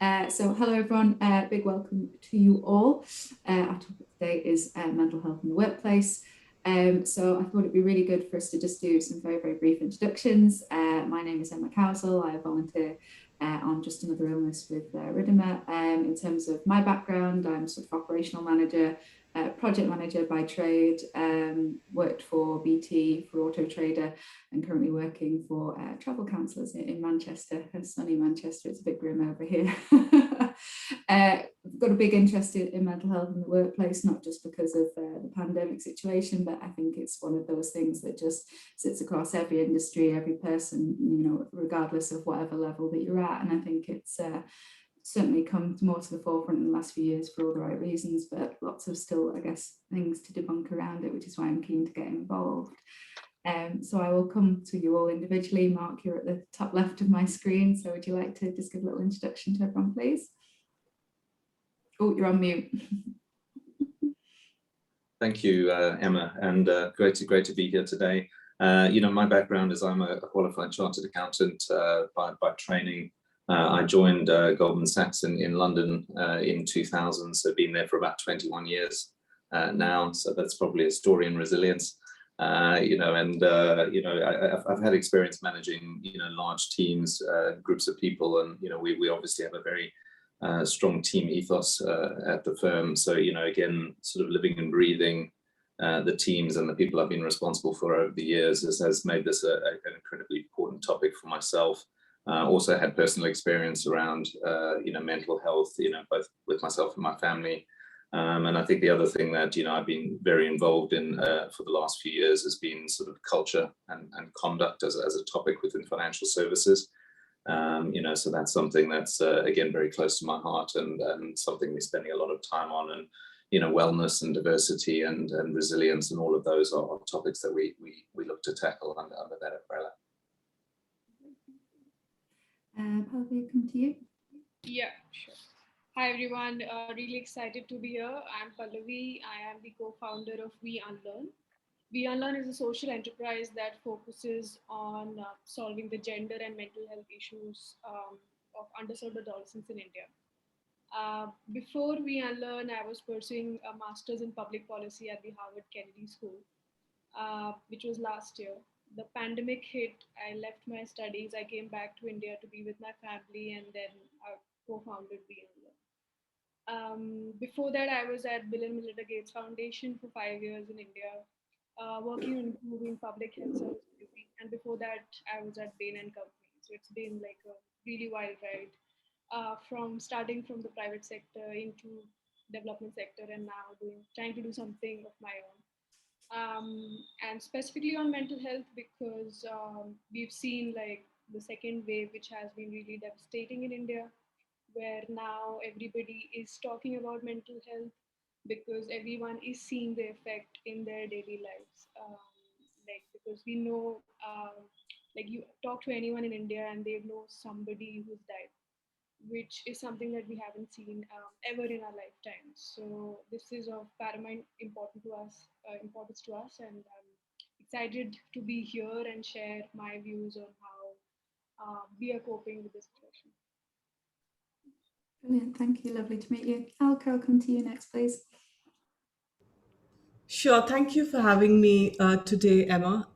So hello everyone, big welcome to you all. Our topic today is mental health in the workplace. So I thought it'd be really good for us to just do some very, very brief introductions. My name is Emma Cowsall. I volunteer on Just Another Illness with Riddimer. In terms of my background, I'm sort of operational manager, project manager by trade, worked for BT, for Auto Trader, and currently working for travel counsellors in Manchester, sunny Manchester. It's a bit grim over here. I've got a big interest in mental health in the workplace, not just because of the pandemic situation, but I think it's one of those things that just sits across every industry, every person, regardless of whatever level that you're at. And I think it's certainly come more to the forefront in the last few years for all the right reasons, but lots of still, I guess, things to debunk around it, which is why I'm keen to get involved. So I will come to you all individually. Mark, you're at the top left of my screen. So would you like to just give a little introduction to everyone, please? Oh, you're on mute. Thank you, Emma, and great to be here today. My background is I'm a qualified chartered accountant by training. I joined Goldman Sachs in London in 2000, so been there for about 21 years now. So that's probably a story in resilience. I've had experience managing large teams, groups of people, and we obviously have a very strong team ethos at the firm. So again, sort of living and breathing the teams and the people I've been responsible for over the years has made this an incredibly important topic for myself. Also had personal experience around mental health, both with myself and my family. And I think the other thing that I've been very involved in for the last few years has been sort of culture and conduct as a topic within financial services. So that's something that's again very close to my heart, and something we're spending a lot of time on. And wellness and diversity and resilience and all of those are topics that we look to tackle under that umbrella. Pallavi, come to you. Yeah, sure. Hi everyone, really excited to be here. I'm Pallavi. I am the co-founder of We Unlearn. We Unlearn is a social enterprise that focuses on solving the gender and mental health issues of underserved adolescents in India. Before We Unlearn, I was pursuing a master's in public policy at the Harvard Kennedy School, which was last year. The pandemic hit, I left my studies, I came back to India to be with my family, and then I co-founded We Unlearn. Before that, I was at Bill and Melinda Gates Foundation for 5 years in India, working on improving public health service delivery. And before that, I was at Bain and Company. So it's been like a really wild ride, from starting from the private sector into development sector, and now trying to do something of my own. And specifically on mental health, because we've seen like the second wave, which has been really devastating in India, where now everybody is talking about mental health because everyone is seeing the effect in their daily lives. Because we know, like you talk to anyone in India and they know somebody who's died, which is something that we haven't seen ever in our lifetime. So this is of paramount importance to us, and I'm excited to be here and share my views on how we are coping with this situation. Brilliant, thank you, lovely to meet you. Alka, I'll come to you next, please. Sure, thank you for having me today, Emma.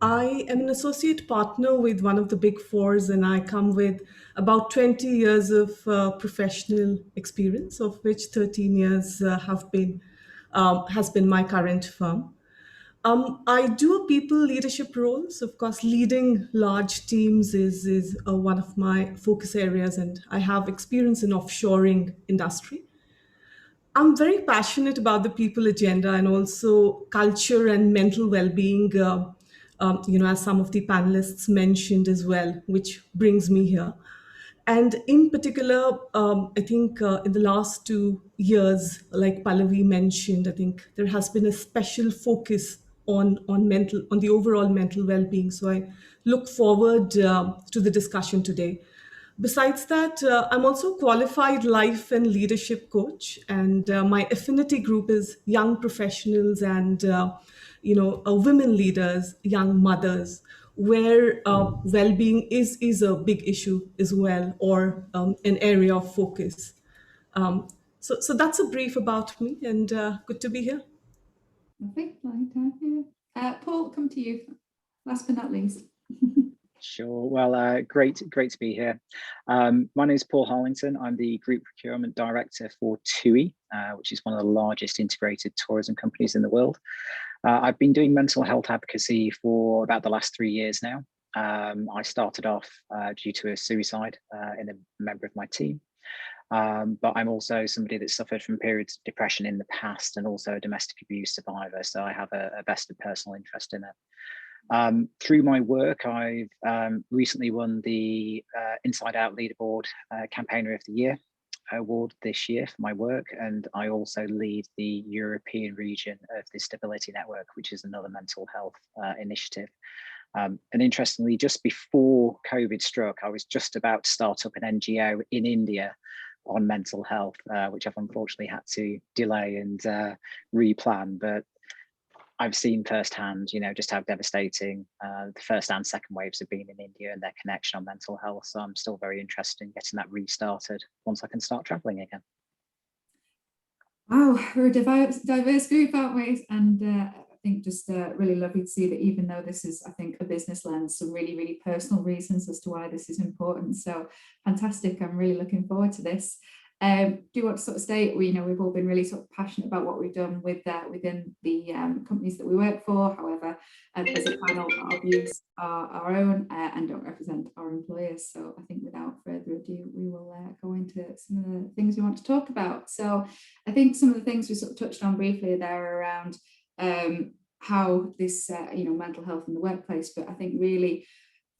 I am an associate partner with one of the big fours, and I come with about 20 years of professional experience, of which 13 years has been my current firm. I do people leadership roles. Of course, leading large teams is one of my focus areas, and I have experience in offshoring industry. I'm very passionate about the people agenda and also culture and mental well-being, as some of the panelists mentioned as well, which brings me here. And in particular, I think in the last 2 years, like Pallavi mentioned, I think there has been a special focus on the overall mental well-being. So I look forward to the discussion today. Besides that, I'm also a qualified life and leadership coach, and my affinity group is young professionals and women leaders, young mothers, where well-being is a big issue as well, or an area of focus. So that's a brief about me, and good to be here. Lovely, long time here. Paul, come to you. Last but not least. Sure. Well, great to be here. My name is Paul Harlington. I'm the Group Procurement Director for TUI, which is one of the largest integrated tourism companies in the world. I've been doing mental health advocacy for about the last 3 years now. I started off due to a suicide in a member of my team. But I'm also somebody that suffered from periods of depression in the past, and also a domestic abuse survivor. So I have a vested personal interest in it. Through my work, I've recently won the Inside Out Leaderboard Campaigner of the Year award this year for my work, and I also lead the European region of the Stability Network, which is another mental health initiative. And interestingly, just before COVID struck, I was just about to start up an NGO in India on mental health, which I've unfortunately had to delay and replan. But I've seen firsthand, just how devastating the first and second waves have been in India and their connection on mental health. So I'm still very interested in getting that restarted once I can start traveling again. Wow, we're a diverse group, aren't we? And I think just really lovely to see that even though this is, I think, a business lens, some really, really personal reasons as to why this is important. So fantastic. I'm really looking forward to this. Do you want to sort of state, we've all been really sort of passionate about what we've done with within the companies that we work for. However, as a panel, our views are our own and don't represent our employers. So I think without further ado, we will go into some of the things we want to talk about. So I think some of the things we sort of touched on briefly there around how this, mental health in the workplace, but I think really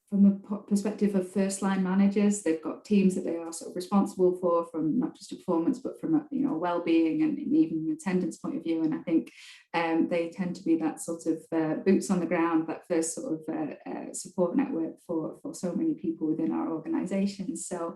from the perspective of first line managers, they've got teams that they are sort of responsible for, from not just a performance, but from a well-being and even an attendance point of view. And I think they tend to be that sort of boots on the ground, that first sort of support network for so many people within our organisations. So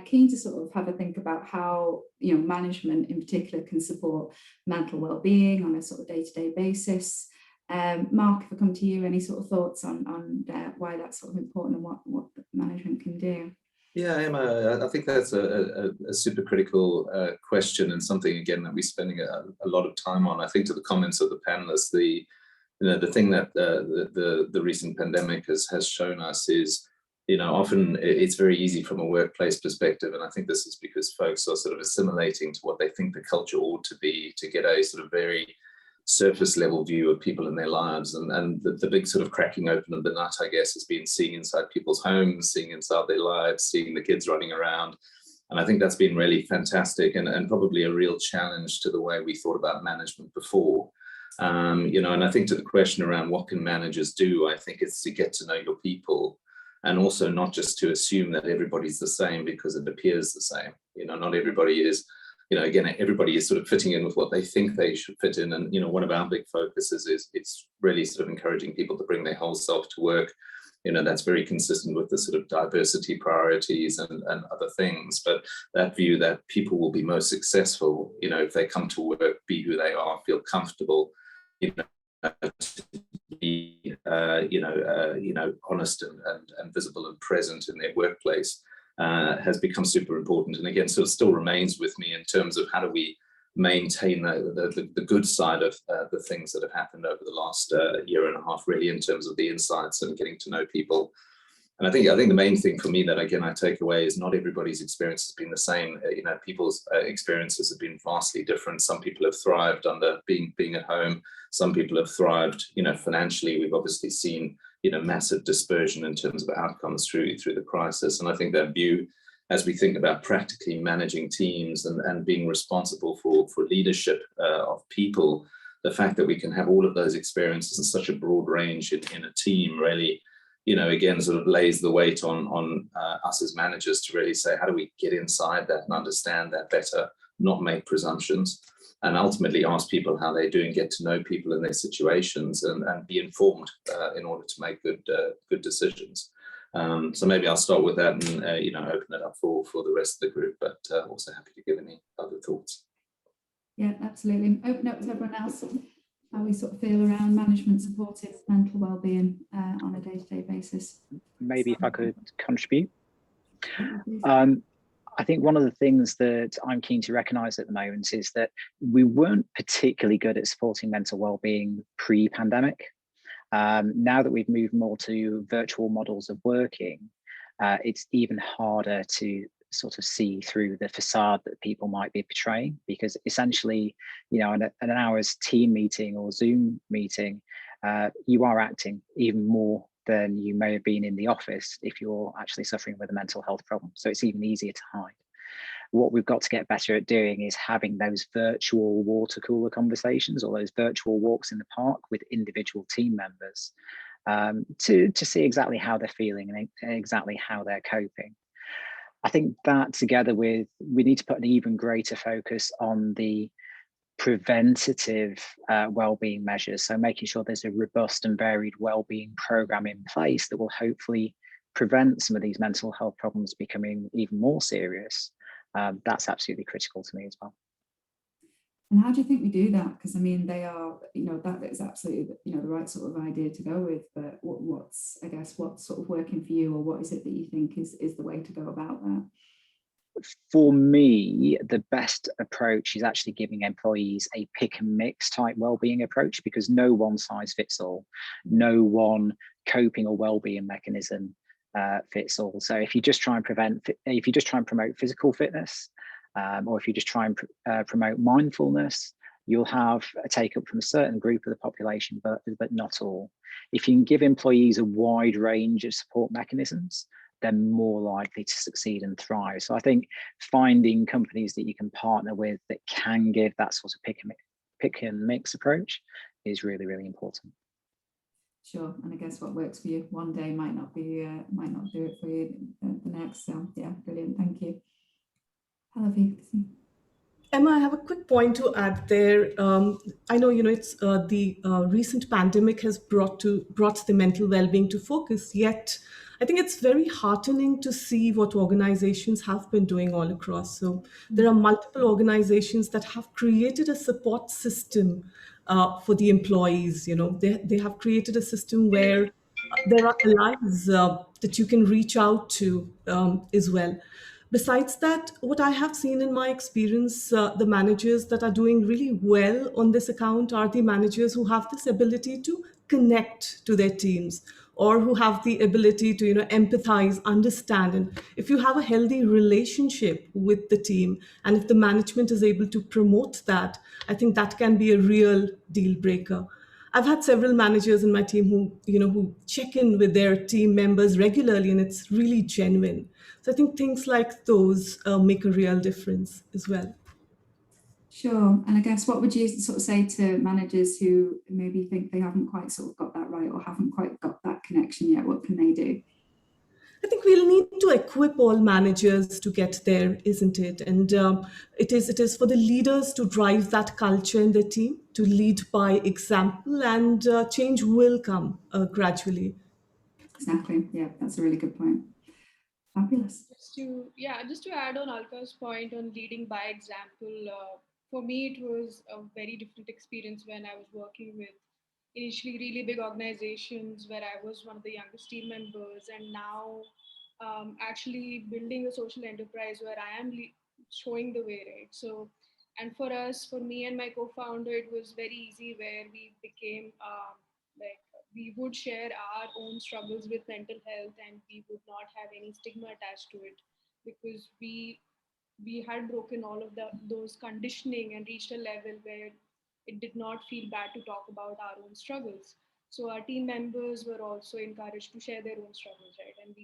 keen to sort of have a think about how management in particular can support mental well-being on a sort of day-to-day basis. Mark, if I come to you, any sort of thoughts on why that's sort of important and what management can do? Yeah, Emma, I think that's a super critical question, and something again that we're spending a lot of time on. I think to the comments of the panelists, the thing that the recent pandemic has shown us is, often it's very easy from a workplace perspective, and I think this is because folks are sort of assimilating to what they think the culture ought to be, to get a sort of very surface level view of people in their lives. And the big sort of cracking open of the nut, I guess, has been seeing inside people's homes, seeing inside their lives, seeing the kids running around. And I think that's been really fantastic and probably a real challenge to the way we thought about management before. And I think to the question around what can managers do, I think it's to get to know your people, and also not just to assume that everybody's the same because it appears the same. Not everybody is. Again, everybody is sort of fitting in with what they think they should fit in. And, one of our big focuses is it's really sort of encouraging people to bring their whole self to work. That's very consistent with the sort of diversity priorities and other things. But that view that people will be most successful, if they come to work, be who they are, feel comfortable, to be, honest and visible and present in their workplace. Has become super important, and again, sort of still remains with me in terms of how do we maintain the good side of the things that have happened over the last year and a half, really, in terms of the insights and getting to know people. And I think the main thing for me that again I take away is not everybody's experience has been the same. People's experiences have been vastly different. Some people have thrived under being at home. Some people have thrived, financially. We've obviously seen massive dispersion in terms of outcomes through the crisis. And I think that view, as we think about practically managing teams and being responsible for leadership of people, the fact that we can have all of those experiences in such a broad range in a team really, again, sort of lays the weight on us as managers to really say, how do we get inside that and understand that better, not make presumptions, and ultimately ask people how they're doing, get to know people in their situations, and be informed in order to make good decisions. So maybe I'll start with that and open it up for the rest of the group, but also happy to give any other thoughts. Yeah, absolutely. Open up to everyone else. how we sort of feel around management supporting mental well-being on a day-to-day basis. Maybe if I could contribute. I think one of the things that I'm keen to recognise at the moment is that we weren't particularly good at supporting mental well-being pre-pandemic. Now that we've moved more to virtual models of working, it's even harder to sort of see through the facade that people might be portraying, because essentially, you know, in an hour's team meeting or Zoom meeting, you are acting even more than you may have been in the office if you're actually suffering with a mental health problem. So it's even easier to hide. What we've got to get better at doing is having those virtual water cooler conversations or those virtual walks in the park with individual team members to see exactly how they're feeling and exactly how they're coping. I think that together with, we need to put an even greater focus on the preventative well-being measures. So making sure there's a robust and varied well-being program in place that will hopefully prevent some of these mental health problems becoming even more serious. That's absolutely critical to me as well. And how do you think we do that? Because I mean, they are, you know, that is absolutely, you know, the right sort of idea to go with. But what's, I guess, what's sort of working for you, or what is it that you think is the way to go about that? For me, the best approach is actually giving employees a pick and mix type well-being approach, because no one size fits all, no one coping or well-being mechanism fits all. So if you just try and promote physical fitness, or if you just try and promote mindfulness, you'll have a take up from a certain group of the population, but not all. If you can give employees a wide range of support mechanisms, they're more likely to succeed and thrive. So I think finding companies that you can partner with that can give that sort of pick and mix approach is really, really important. Sure, and I guess what works for you one day might not do it for you the next. So yeah, brilliant. Thank you. Pallavi. Emma, I have a quick point to add there. I know, it's the recent pandemic has brought the mental well-being to focus. Yet, I think it's very heartening to see what organizations have been doing all across. So there are multiple organizations that have created a support system for the employees. They have created a system where there are allies that you can reach out to as well. Besides that, what I have seen in my experience, the managers that are doing really well on this account are the managers who have this ability to connect to their teams, or who have the ability to empathize, understand. And if you have a healthy relationship with the team, and if the management is able to promote that, I think that can be a real deal breaker. I've had several managers in my team who check in with their team members regularly, and it's really genuine. So I think things like those make a real difference as well. Sure. And I guess what would you sort of say to managers who maybe think they haven't quite sort of got that right, or haven't quite got that connection yet? What can they do? I think we'll need to equip all managers to get there, isn't it? And it is for the leaders to drive that culture in their team, to lead by example, and change will come gradually. Exactly. Yeah, that's a really good point. Fabulous. Just to add on Alka's point on leading by example, for me, it was a very different experience when I was working with initially really big organizations where I was one of the youngest team members, and now actually building a social enterprise where I am showing the way, right? So, and for us, for me and my co-founder, it was very easy where we became like we would share our own struggles with mental health, and we would not have any stigma attached to it, because we had broken all of those conditioning and reached a level where it did not feel bad to talk about our own struggles. So our team members were also encouraged to share their own struggles, right? And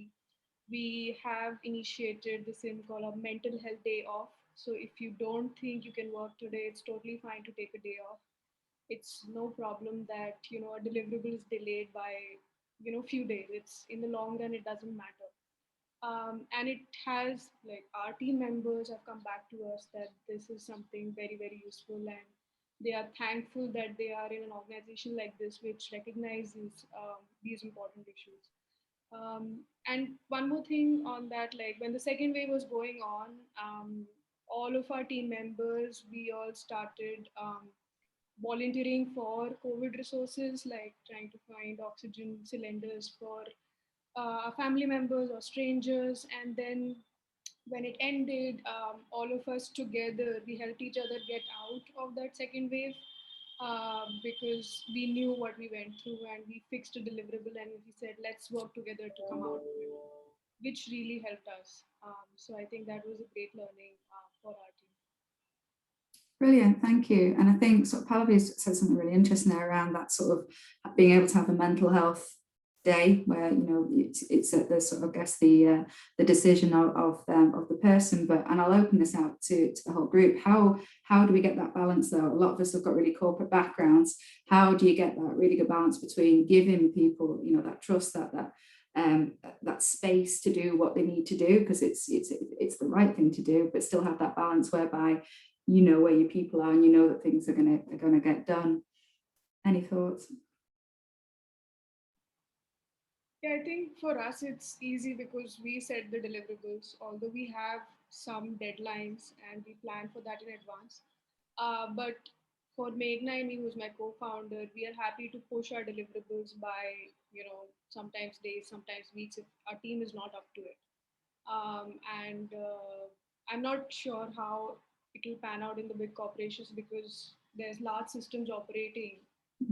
we have initiated this thing called a mental health day off. So if you don't think you can work today, it's totally fine to take a day off. It's no problem that a deliverable is delayed by few days. It's in the long run, it doesn't matter. And it has, like, our team members have come back to us that this is something very, very useful, and they are thankful that they are in an organization like this which recognizes these important issues. And one more thing on that, like when the second wave was going on, all of our team members, we all started volunteering for COVID resources, like trying to find oxygen cylinders for family members or strangers. And then when it ended, all of us together, we helped each other get out of that second wave, because we knew what we went through, and we fixed a deliverable and we said, let's work together to come out of it, which really helped us. So I think that was a great learning for our team. Brilliant, thank you. And I think sort of Pallavi said something really interesting there around that sort of being able to have a mental health day where, you know, it's at the sort of, I guess, the decision of the person. But, and I'll open this out to the whole group. How do we get that balance though? A lot of us have got really corporate backgrounds. How do you get that really good balance between giving people, you know, that trust, that space to do what they need to do, because it's the right thing to do, but still have that balance whereby you know where your people are and you know that things are gonna get done. Any thoughts? Yeah, I think for us it's easy because we set the deliverables, although we have some deadlines and we plan for that in advance. But for Meghna and me, who's my co-founder, we are happy to push our deliverables by, you know, sometimes days, sometimes weeks if our team is not up to it. And I'm not sure how it will pan out in the big corporations because there's large systems operating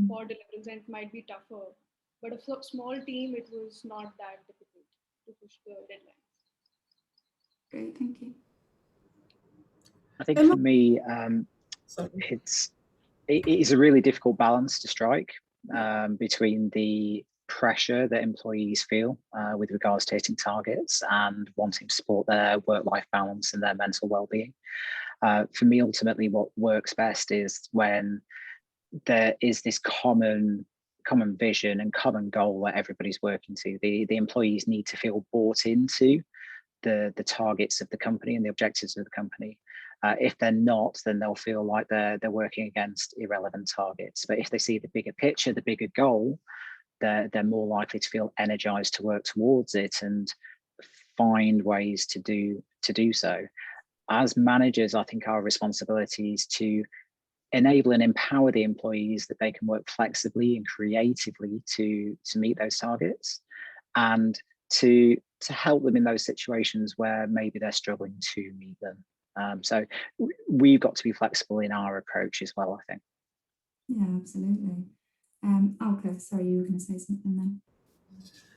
for deliverables and it might be tougher. But a small team, it was not that difficult to push the deadlines. Great, thank you. I think for me, Sorry. it is a really difficult balance to strike between the pressure that employees feel with regards to hitting targets and wanting to support their work-life balance and their mental well-being. For me, ultimately, what works best is when there is this common vision and common goal that everybody's working to. The employees need to feel bought into the targets of the company and the objectives of the company. If they're not, then they'll feel like they're working against irrelevant targets. But if they see the bigger picture, the bigger goal, they're more likely to feel energized to work towards it and find ways to do so. As managers, I think our responsibility is to enable and empower the employees that they can work flexibly and creatively to meet those targets, and to help them in those situations where maybe they're struggling to meet them. So we've got to be flexible in our approach as well, I think. Yeah, absolutely. Okay, sorry, you were going to say something then.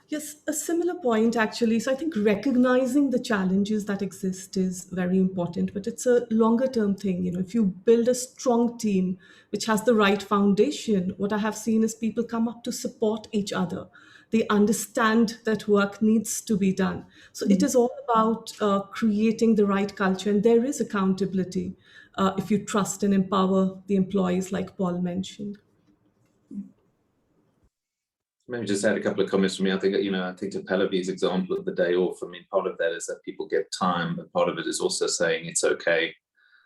Yes, a similar point actually. So I think recognizing the challenges that exist is very important, but it's a longer term thing. You know, if you build a strong team which has the right foundation, what I have seen is people come up to support each other. They understand that work needs to be done. So it is all about creating the right culture, and there is accountability if you trust and empower the employees, like Paul mentioned. Maybe just add a couple of comments from me. I think, you know, I think to Pallavi's example of the day off, I mean, part of that is that people get time, but part of it is also saying it's okay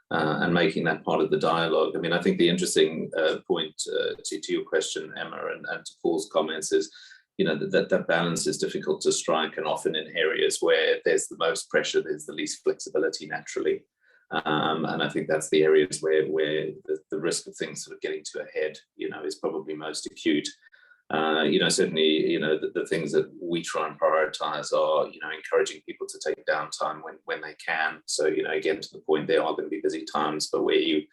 and making that part of the dialogue. I mean, I think the interesting point to your question, Emma, and to Paul's comments is, you know, that balance is difficult to strike, and often in areas where there's the most pressure, there's the least flexibility naturally. And I think that's the areas where the risk of things sort of getting to a head, you know, is probably most acute. You know, certainly, you know, the things that we try and prioritize are, you know, encouraging people to take downtime when they can. So, you know, again, to the point, there are going to be busy times, but where you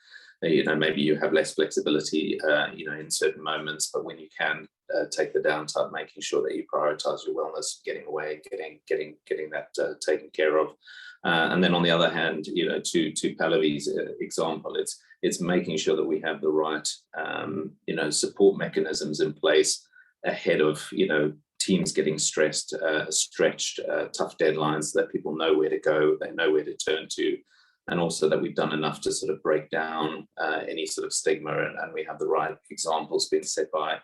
know, maybe you have less flexibility, you know, in certain moments, but when you can take the downtime, making sure that you prioritize your wellness, getting away, getting that taken care of. And then on the other hand, you know, to Pallavi's example, it's making sure that we have the right, you know, support mechanisms in place ahead of, you know, teams getting stressed, stretched, tough deadlines, so that people know where to go, they know where to turn to, and also that we've done enough to sort of break down any sort of stigma, and we have the right examples being set by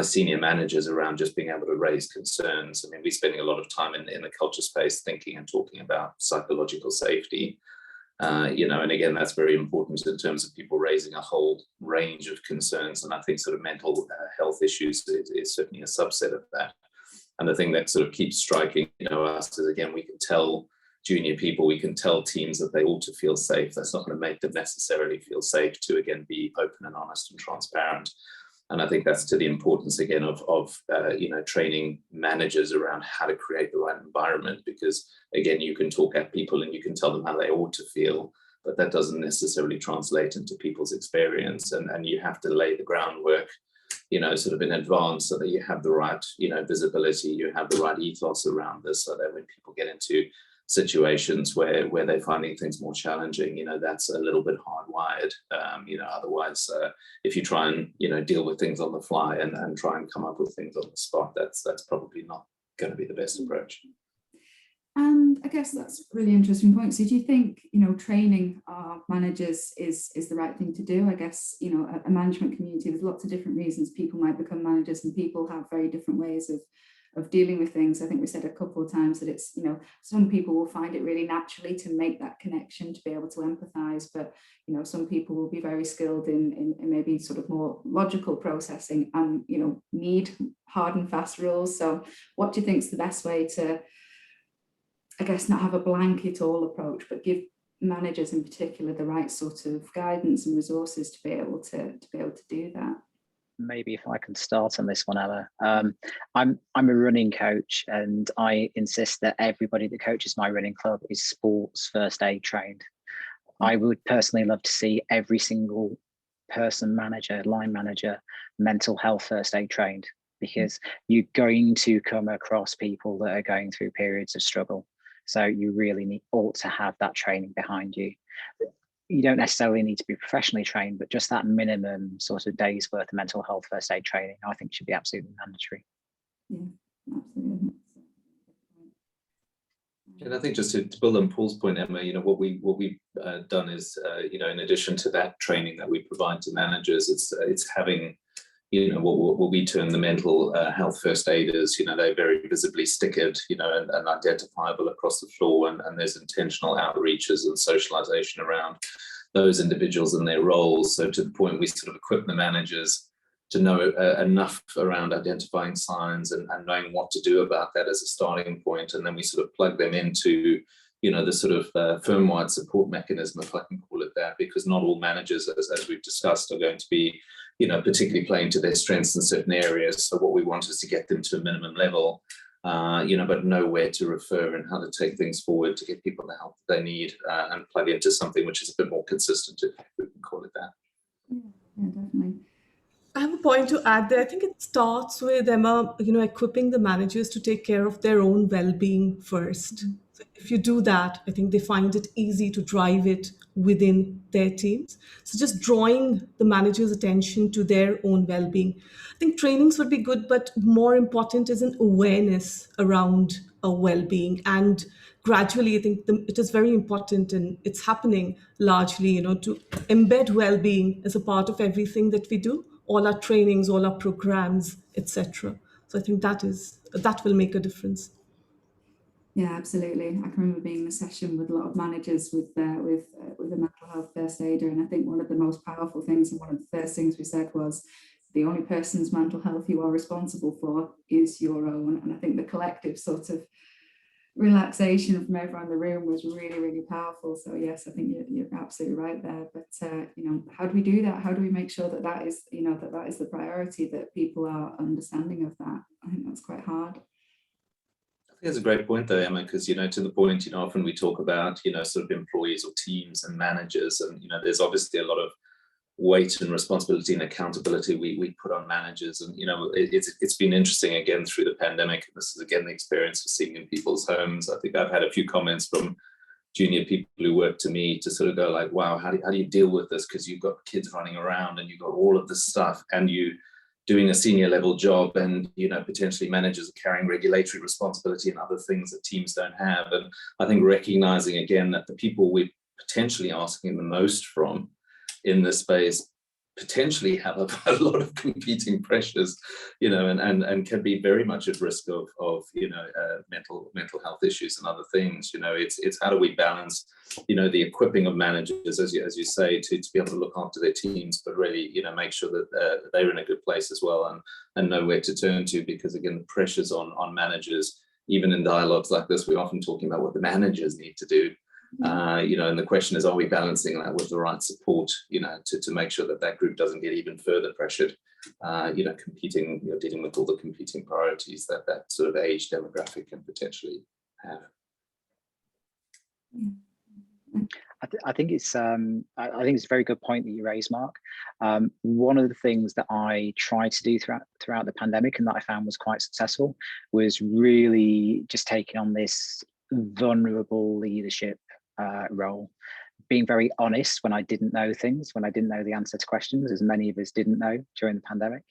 senior managers around just being able to raise concerns. I mean, we're spending a lot of time in the culture space thinking and talking about psychological safety, you know, and again, that's very important in terms of people raising a whole range of concerns. And I think sort of mental health issues is certainly a subset of that. And the thing that sort of keeps striking, you know, us is, again, we can tell junior people, we can tell teams that they ought to feel safe. That's not going to make them necessarily feel safe to, again, be open and honest and transparent. And I think that's to the importance, again, of training managers around how to create the right environment, because, again, you can talk at people and you can tell them how they ought to feel, but that doesn't necessarily translate into people's experience. And you have to lay the groundwork, sort of in advance, so that you have the right, visibility, you have the right ethos around this, so that when people get into situations where they're finding things more challenging, that's a little bit hardwired. Otherwise, if you try and, deal with things on the fly and try and come up with things on the spot, that's probably not going to be the best approach. And I guess that's a really interesting point. So do you think, training our managers is the right thing to do? I guess, a management community, there's lots of different reasons people might become managers, and people have very different ways of dealing with things. I think we said a couple of times that it's, some people will find it really naturally to make that connection, to be able to empathize, but, some people will be very skilled in maybe sort of more logical processing and, need hard and fast rules. So what do you think is the best way to, I guess, not have a blanket all approach, but give managers in particular the right sort of guidance and resources to be able to do that? Maybe if I can start on this one, Emma. I'm a running coach, and I insist that everybody that coaches my running club is sports first aid trained. I would personally love to see every single person, manager, line manager, mental health first aid trained, because you're going to come across people that are going through periods of struggle. So you really ought to have that training behind you. You don't necessarily need to be professionally trained, but just that minimum sort of days worth of mental health first aid training, I think, should be absolutely mandatory. Yeah, absolutely. And I think just to build on Paul's point, Emma, what we've done is, in addition to that training that we provide to managers, it's having, what we term the mental health first aiders. They're very visibly stickered, and identifiable across the floor, and there's intentional outreaches and socialization around those individuals and their roles. So to the point, we sort of equip the managers to know enough around identifying signs and knowing what to do about that as a starting point, and then we sort of plug them into the sort of firm-wide support mechanism, if I can call it that, because not all managers, as we've discussed, are going to be particularly playing to their strengths in certain areas. So what we want is to get them to a minimum level, but know where to refer and how to take things forward to get people the help that they need, and plug into something which is a bit more consistent, if we can call it that. Yeah, definitely. I have a point to add there. I think it starts with, Emma, equipping the managers to take care of their own well-being first. So if you do that, I think they find it easy to drive it within their teams. So just drawing the manager's attention to their own well-being. I think trainings would be good, but more important is an awareness around a well-being. And gradually, I think it is very important, and it's happening largely, to embed well-being as a part of everything that we do, all our trainings, all our programs, etc. So I think that will make a difference. Yeah, absolutely. I can remember being in a session with a lot of managers with a mental health first aider, and I think one of the most powerful things, and one of the first things we said was, the only person's mental health you are responsible for is your own. And I think the collective sort of relaxation from everyone in the room was really, really powerful. So yes, I think you're absolutely right there. But how do we do that? How do we make sure that is that is the priority, that people are understanding of that? I think that's quite hard. I think that's a great point though, Emma, because, to the point, often we talk about, sort of employees or teams and managers, and, there's obviously a lot of weight and responsibility and accountability we put on managers. And, it's been interesting again through the pandemic. And this is again the experience of seeing in people's homes. I think I've had a few comments from junior people who work to me to sort of go like, wow, how do you deal with this? Because you've got kids running around and you've got all of this stuff, and you doing a senior level job, and potentially managers are carrying regulatory responsibility and other things that teams don't have. And I think recognizing again that the people we're potentially asking the most from in this space potentially have a lot of competing pressures, and can be very much at risk of mental health issues and other things. It's how do we balance the equipping of managers, as you say, to be able to look after their teams, but really make sure that they're in a good place as well, and know where to turn to, because again the pressures on managers even in dialogues like this, we're often talking about what the managers need to do. And the question is, are we balancing that with the right support, to make sure that that group doesn't get even further pressured, competing, dealing with all the competing priorities that sort of age demographic can potentially have. I think it's I think it's a very good point that you raised, Mark. One of the things that I tried to do throughout the pandemic, and that I found was quite successful, was really just taking on this vulnerable leadership role, being very honest when I didn't know things, when I didn't know the answer to questions, as many of us didn't know during the pandemic,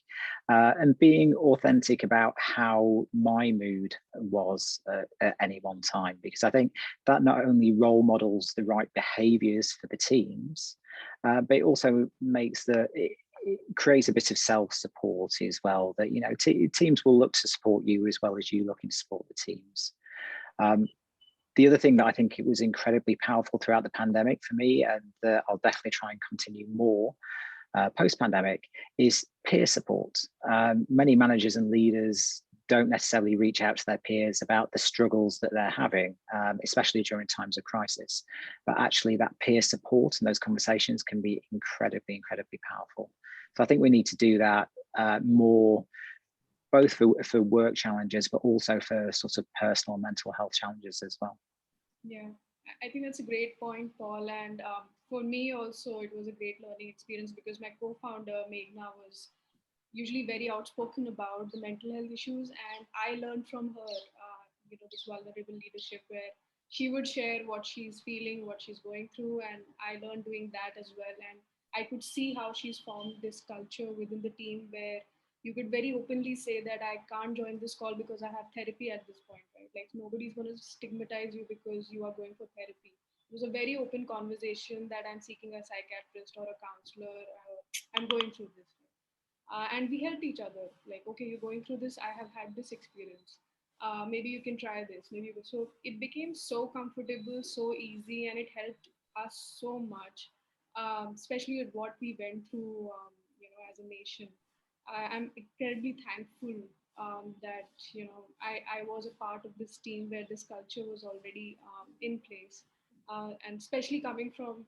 and being authentic about how my mood was at any one time, because I think that not only role models the right behaviors for the teams, but it also makes it creates a bit of self-support as well, that teams will look to support you as well as you looking to support the teams. The other thing that I think it was incredibly powerful throughout the pandemic for me, and I'll definitely try and continue more post-pandemic, is peer support. Many managers and leaders don't necessarily reach out to their peers about the struggles that they're having, especially during times of crisis. But actually that peer support and those conversations can be incredibly, incredibly powerful. So I think we need to do that more, both for work challenges, but also for sort of personal mental health challenges as well. Yeah, I think that's a great point, Paul. And for me also, it was a great learning experience because my co-founder, Meghna, was usually very outspoken about the mental health issues. And I learned from her, this vulnerable leadership where she would share what she's feeling, what she's going through. And I learned doing that as well. And I could see how she's formed this culture within the team where you could very openly say that I can't join this call because I have therapy at this point, right? Like nobody's going to stigmatize you because you are going for therapy. It was a very open conversation that I'm seeking a psychiatrist or a counselor. I'm going through this. And we helped each other. Like, okay, you're going through this. I have had this experience. Maybe you can try this. So it became so comfortable, so easy, and it helped us so much, especially with what we went through, as a nation. I'm incredibly thankful that I was a part of this team where this culture was already in place, and especially coming from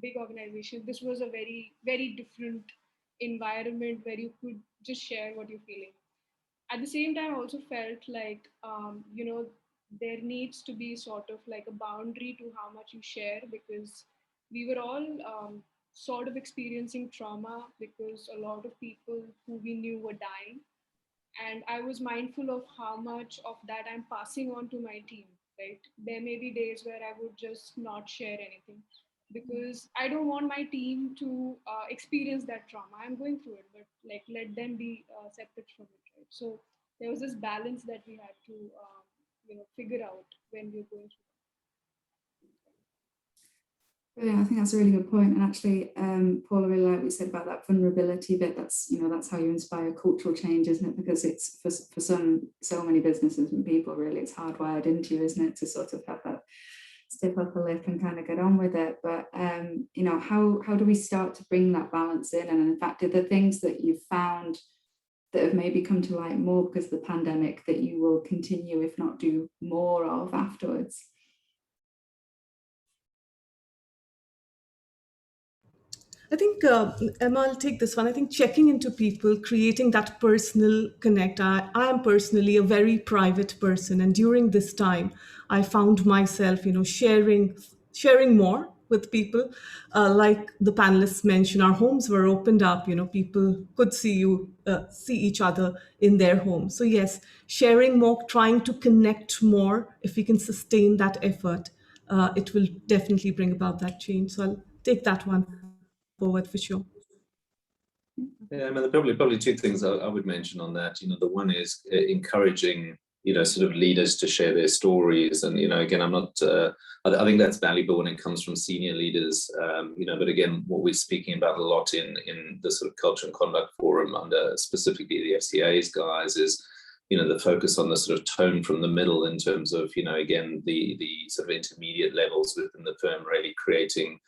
big organizations, this was a very, very different environment where you could just share what you're feeling. At the same time, I also felt like there needs to be sort of like a boundary to how much you share, because we were all sort of experiencing trauma because a lot of people who we knew were dying. And I was mindful of how much of that I'm passing on to my team, right? There may be days where I would just not share anything because I don't want my team to experience that trauma. I'm going through it, but like let them be separate from it, right? So there was this balance that we had to, figure out when we were going through. Yeah, I think that's a really good point. And actually, Paul, I really like what you said about that vulnerability bit. That's how you inspire cultural change, isn't it? Because it's for so many businesses and people, really, it's hardwired into you, isn't it, to sort of have that stiff upper lip and kind of get on with it. But how do we start to bring that balance in? And in fact, are the things that you've found that have maybe come to light more because of the pandemic that you will continue, if not do more of afterwards? I think, Emma, I'll take this one. I think checking into people, creating that personal connect. I am personally a very private person. And during this time, I found myself, sharing more with people. Like the panelists mentioned, our homes were opened up, people could see each other in their homes. So yes, sharing more, trying to connect more, if we can sustain that effort, it will definitely bring about that change. So I'll take that one forward for sure. Yeah, I mean, probably two things I would mention on that. The one is encouraging, sort of leaders to share their stories. And, again, I'm not, I think that's valuable when it comes from senior leaders, but again, what we're speaking about a lot in the sort of culture and conduct forum under specifically the FCA's guys is, the focus on the sort of tone from the middle in terms of, again, the sort of intermediate levels within the firm really creating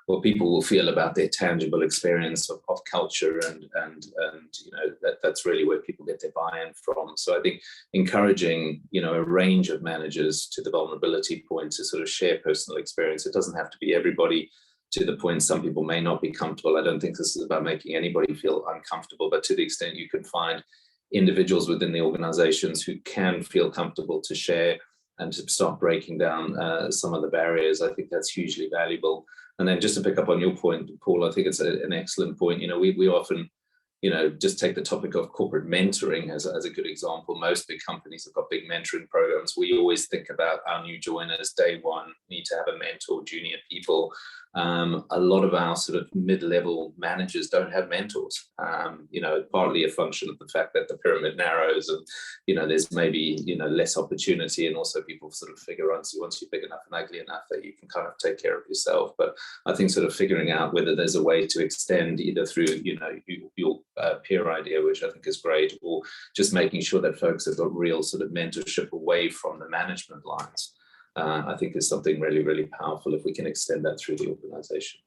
what people will feel about their tangible experience of culture, and you know, that's really where people get their buy-in from. So I think encouraging, you know, a range of managers to the vulnerability point to sort of share personal experience. It doesn't have to be everybody, to the point some people may not be comfortable. I don't think this is about making anybody feel uncomfortable, but to the extent you can find individuals within the organizations who can feel comfortable to share and to start breaking down some of the barriers, I think that's hugely valuable. And then just to pick up on your point, Paul, I think it's an excellent point. You know, we often, you know, just take the topic of corporate mentoring as a good example. Most big companies have got big mentoring programs. We always think about our new joiners day one, need to have a mentor, junior people. A lot of our sort of mid-level managers don't have mentors, you know, partly a function of the fact that the pyramid narrows and, you know, there's maybe, you know, less opportunity, and also people sort of figure once you're big enough and ugly enough that you can kind of take care of yourself. But I think sort of figuring out whether there's a way to extend either through, you know, your peer idea, which I think is great, or just making sure that folks have got real sort of mentorship away from the management lines, I think is something really, really powerful if we can extend that through the organization.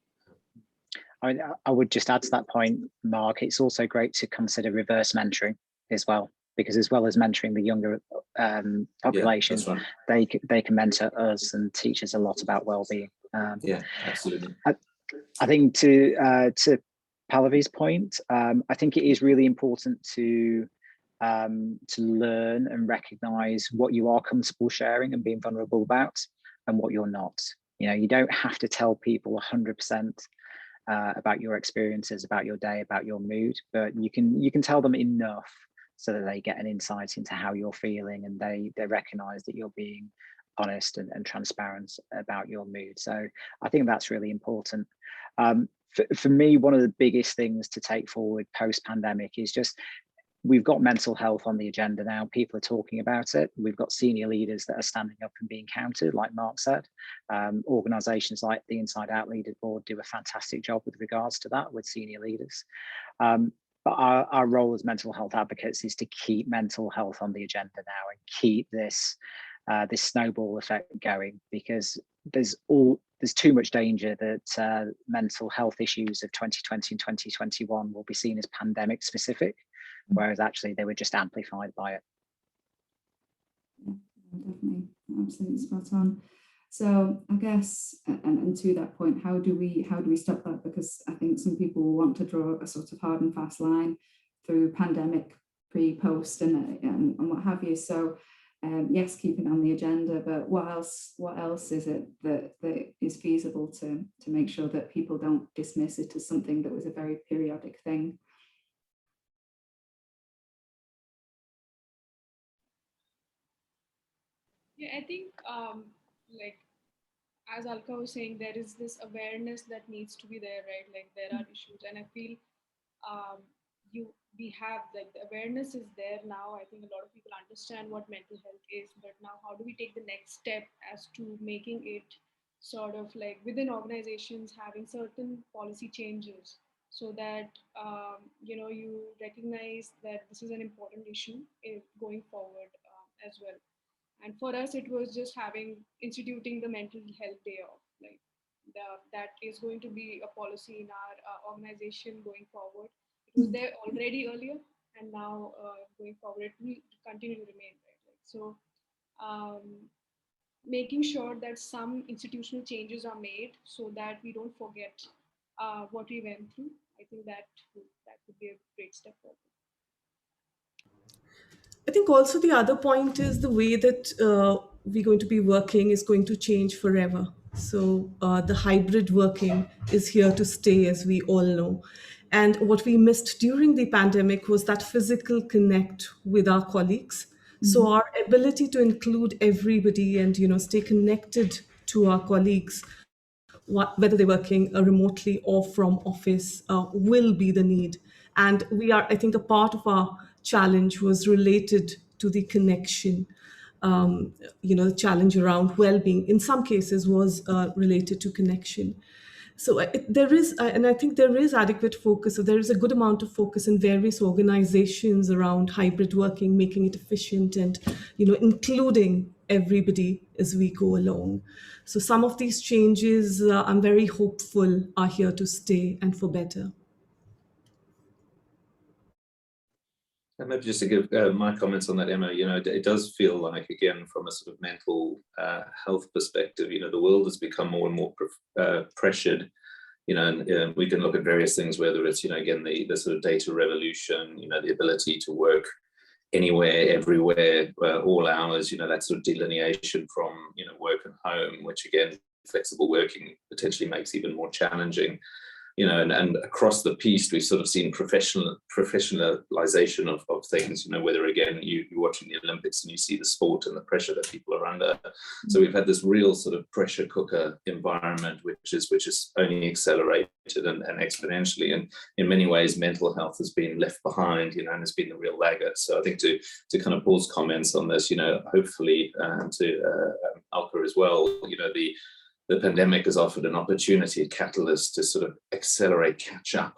I would just add to that point, Mark, it's also great to consider reverse mentoring as well, because as well as mentoring the younger population, yeah, right, they can mentor us and teach us a lot about well-being. Yeah, absolutely. I think to Pallavi's point, I think it is really important to learn and recognize what you are comfortable sharing and being vulnerable about, and what you're not. You know, you don't have to tell people 100% about your experiences, about your day, about your mood, but you can tell them enough so that they get an insight into how you're feeling, and they recognize that you're being honest and transparent about your mood. So I think that's really important. For me, one of the biggest things to take forward post-pandemic is just, we've got mental health on the agenda now. People are talking about it. We've got senior leaders that are standing up and being counted, like Mark said. Organizations like the Inside Out Leaders Board do a fantastic job with regards to that with senior leaders. But our role as mental health advocates is to keep mental health on the agenda now and keep this snowball effect going, because there's too much danger that mental health issues of 2020 and 2021 will be seen as pandemic specific, whereas actually they were just amplified by it. Yeah, definitely, absolutely spot on. So I guess, and to that point, how do we stop that? Because I think some people want to draw a sort of hard and fast line through pandemic, pre, post, and what have you. So yes, keep it on the agenda, but what else is it that is feasible to make sure that people don't dismiss it as something that was a very periodic thing? Yeah, I think like as Alka was saying, there is this awareness that needs to be there, right? Like there are issues, and I feel we have, like, the awareness is there now. I think a lot of people understand what mental health is, but now how do we take the next step as to making it sort of like within organizations having certain policy changes so that you know, you recognize that this is an important issue going forward as well. And for us, it was just instituting the mental health day off, like that is going to be a policy in our organization going forward. It was there already earlier, and now going forward, it will continue to remain, right? Like, so making sure that some institutional changes are made so that we don't forget what we went through. I think that would be a great step forward. I think also the other point is the way that we're going to be working is going to change forever. So the hybrid working is here to stay, as we all know. And what we missed during the pandemic was that physical connect with our colleagues. So our ability to include everybody and, you know, stay connected to our colleagues, whether they're working remotely or from office, will be the need. And I think a part of our challenge was related to the connection. You know, the challenge around well-being in some cases was related to connection. So there is, and I think there is adequate focus. So there is a good amount of focus in various organizations around hybrid working, making it efficient, and including everybody as we go along. So some of these changes, I'm very hopeful, are here to stay and for better. And maybe just to give my comments on that, Emma, it does feel like, again, from a sort of mental health perspective, the world has become more and more pressured, and we can look at various things, whether it's, again, the sort of data revolution, the ability to work anywhere, everywhere, all hours, that sort of delineation from, work and home, which again, flexible working potentially makes even more challenging. And across the piece, we've sort of seen professionalization of things, whether again, you're watching the Olympics and you see the sport and the pressure that people are under. So we've had this real sort of pressure cooker environment, which is only accelerated and exponentially. And in many ways, mental health has been left behind, and has been the real laggard. So I think to kind of Paul's comments on this, hopefully, and to Alka as well, the pandemic has offered an opportunity, a catalyst to sort of accelerate, catch up.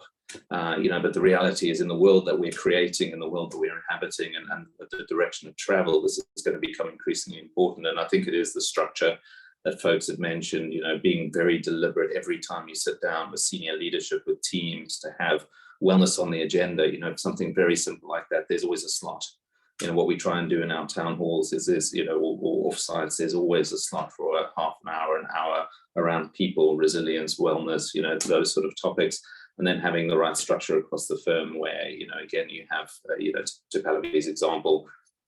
But the reality is, in the world that we're creating, in the world that we're inhabiting, and the direction of travel, this is going to become increasingly important. And I think it is the structure that folks have mentioned, being very deliberate every time you sit down with senior leadership, with teams, to have wellness on the agenda, something very simple like that. There's always a slot. What we try and do in our town halls is or offsites, there's always a slot for a half an hour around people, resilience, wellness, those sort of topics. And then having the right structure across the firm where, again, you have, to Pallavi's example,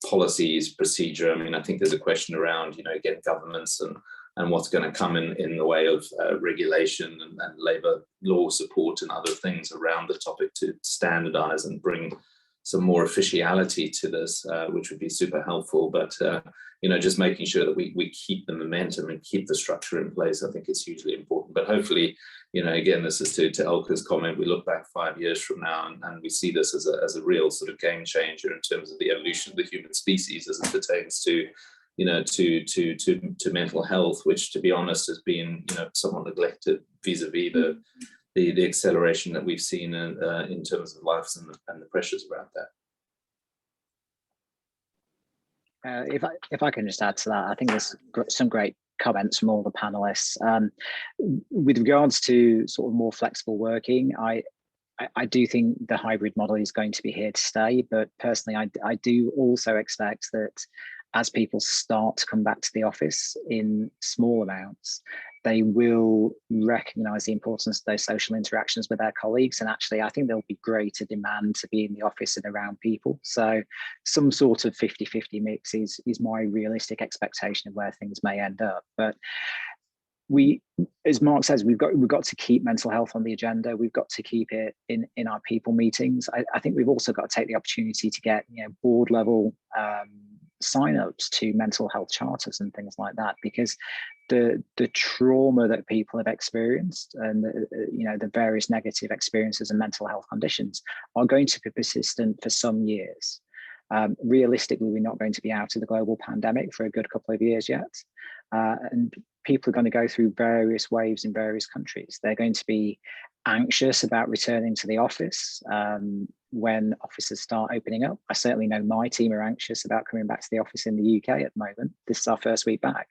policies, procedure. I mean, I think there's a question around, again, governments and what's going to come in the way of regulation and labour law support and other things around the topic to standardise and bring some more officiality to this, which would be super helpful. But just making sure that we keep the momentum and keep the structure in place, I think is hugely important. But hopefully, again, this is to Elka's comment, we look back 5 years from now and we see this as a real sort of game changer in terms of the evolution of the human species as it pertains to mental health, which, to be honest, has been somewhat neglected vis-a-vis the acceleration that we've seen in terms of lives and the pressures around that. If I can just add to that, I think there's some great comments from all the panelists. With regards to sort of more flexible working, I do think the hybrid model is going to be here to stay, but personally, I do also expect that as people start to come back to the office in small amounts, they will recognise the importance of those social interactions with their colleagues. And actually, I think there'll be greater demand to be in the office and around people. So some sort of 50-50 mix is my realistic expectation of where things may end up. But we, as Mark says, we've got to keep mental health on the agenda. We've got to keep it in our people meetings. I think we've also got to take the opportunity to get board level sign-ups to mental health charters and things like that, because the trauma that people have experienced and the various negative experiences and mental health conditions are going to be persistent for some years. Realistically, we're not going to be out of the global pandemic for a good couple of years yet. And people are going to go through various waves in various countries. They're going to be anxious about returning to the office when offices start opening up. I certainly know my team are anxious about coming back to the office in the UK at the moment. This is our first week back.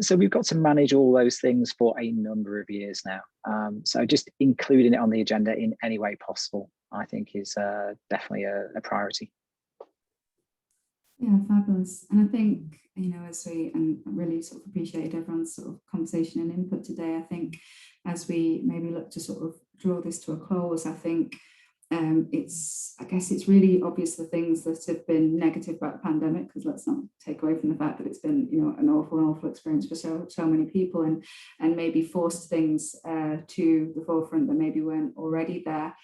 So we've got to manage all those things for a number of years now. So just including it on the agenda in any way possible, I think is definitely a priority. Yeah, fabulous. And I think, as we really sort of appreciated everyone's sort of conversation and input today, I think as we maybe look to sort of draw this to a close, I think I guess it's really obvious the things that have been negative about the pandemic, because let's not take away from the fact that it's been, an awful experience for so many people, and maybe forced things to the forefront that maybe weren't already there.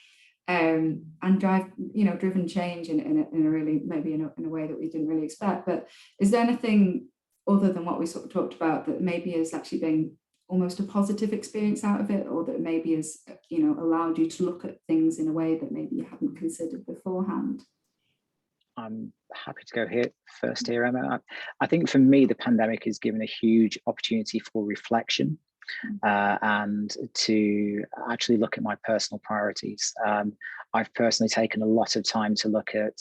And driven change in a really, maybe in a way that we didn't really expect. But is there anything other than what we sort of talked about that maybe has actually been almost a positive experience out of it, or that maybe has, allowed you to look at things in a way that maybe you hadn't considered beforehand? I'm happy to go first here, Emma. I think for me, the pandemic has given a huge opportunity for reflection. and to actually look at my personal priorities. I've personally taken a lot of time to look at,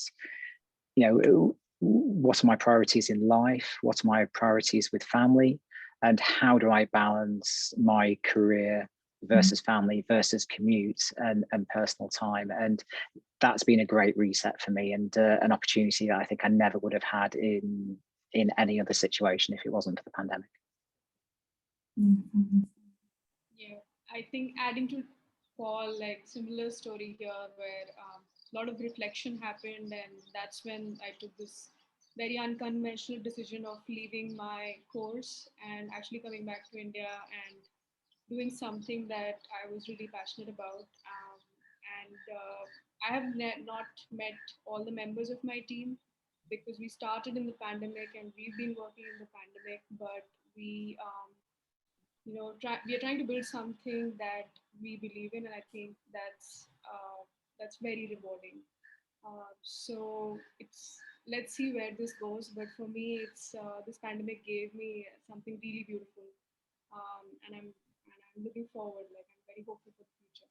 what are my priorities in life? What are my priorities with family? And how do I balance my career versus family versus commute and personal time? And that's been a great reset for me, and an opportunity that I think I never would have had in any other situation if it wasn't for the pandemic. Yeah, I think adding to Paul, like similar story here where a lot of reflection happened, and that's when I took this very unconventional decision of leaving my course and actually coming back to India and doing something that I was really passionate about. I have not met all the members of my team because we started in the pandemic and we've been working in the pandemic, but we are trying to build something that we believe in, and I think that's very rewarding. So let's see where this goes. But for me, it's this pandemic gave me something really beautiful, and I'm looking forward. Like I'm very hopeful for the future.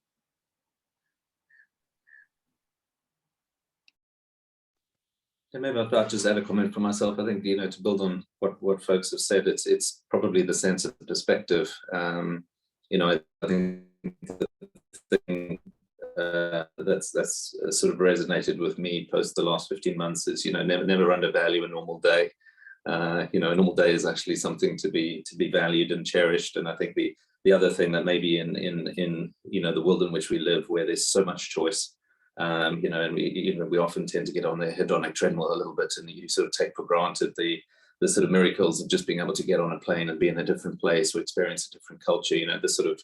And maybe I'll just add a comment for myself. I think, to build on what folks have said, it's probably the sense of perspective. I think the thing that's sort of resonated with me post the last 15 months is, never undervalue a normal day. A normal day is actually something to be valued and cherished. And I think the other thing that maybe in the world in which we live, where there's so much choice, and we often tend to get on the hedonic treadmill a little bit, and you sort of take for granted the sort of miracles of just being able to get on a plane and be in a different place or experience a different culture. The sort of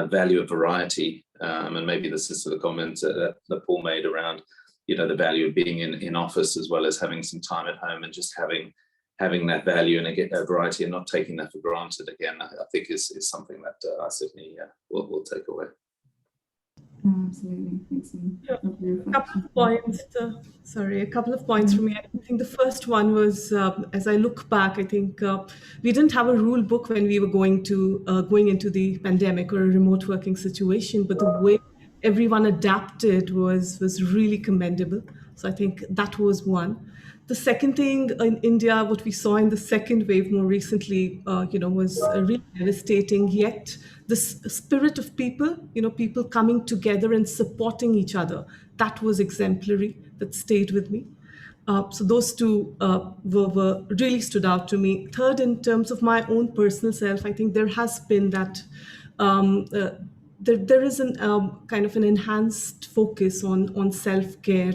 value of variety, and maybe this is sort of comment that Paul made around the value of being in office as well as having some time at home, and just having that value and a variety and not taking that for granted. Again, I think is something that I certainly will take away. Absolutely. Thanks. A couple of points from me. I think the first one was, as I look back, I think we didn't have a rule book when we were going into the pandemic or a remote working situation, but the way everyone adapted was really commendable. So I think that was one. The second thing in India, what we saw in the second wave more recently, was really devastating. Yet the spirit of people, people coming together and supporting each other, that was exemplary. That stayed with me. So those two were really stood out to me. Third, in terms of my own personal self, I think there has been that. There is an kind of an enhanced focus on self-care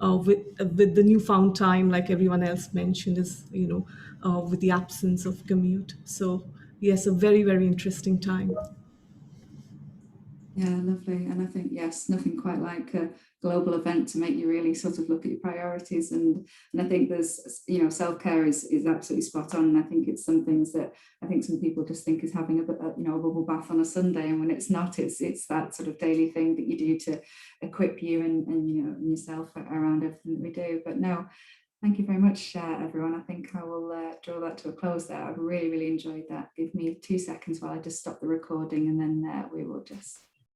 with the newfound time, like everyone else mentioned, is with the absence of commute. So yes, a very, very interesting time. Yeah, lovely. And I think, yes, nothing quite like a global event to make you really sort of look at your priorities. And I think there's, self-care is absolutely spot on. And I think it's some things that I think some people just think is having a bubble bath on a Sunday. And when it's not, it's that sort of daily thing that you do to equip you and yourself around everything that we do. But no, thank you very much, everyone. I think I will draw that to a close there. I've really, really enjoyed that. Give me 2 seconds while I just stop the recording, and then we will just